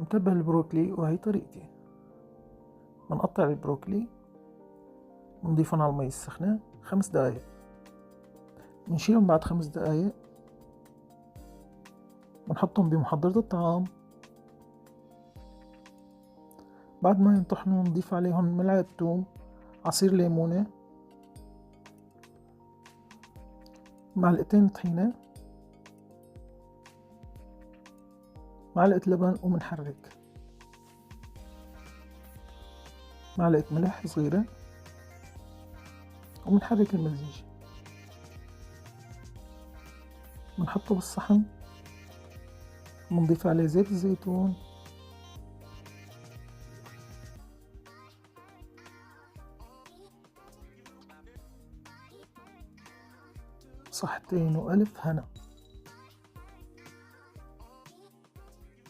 نتبل البروكلي، وهي طريقتي. بنقطع البروكلي، بنضيفهم على المي السخنة 5 دقايق، بنشيلهم بعد 5 دقايق، بنحطهم بمحضرة الطعام. بعد ما ينطحنوا نضيف عليهم ملعقة ثوم، عصير ليمونة، معلقتين طحينة، معلقة لبن، ومنحرك معلقة ملح صغيرة، ومنحرك المزيج. بنحطه بالصحن، بنضيف عليه زيت الزيتون، صحتين وألف هنا.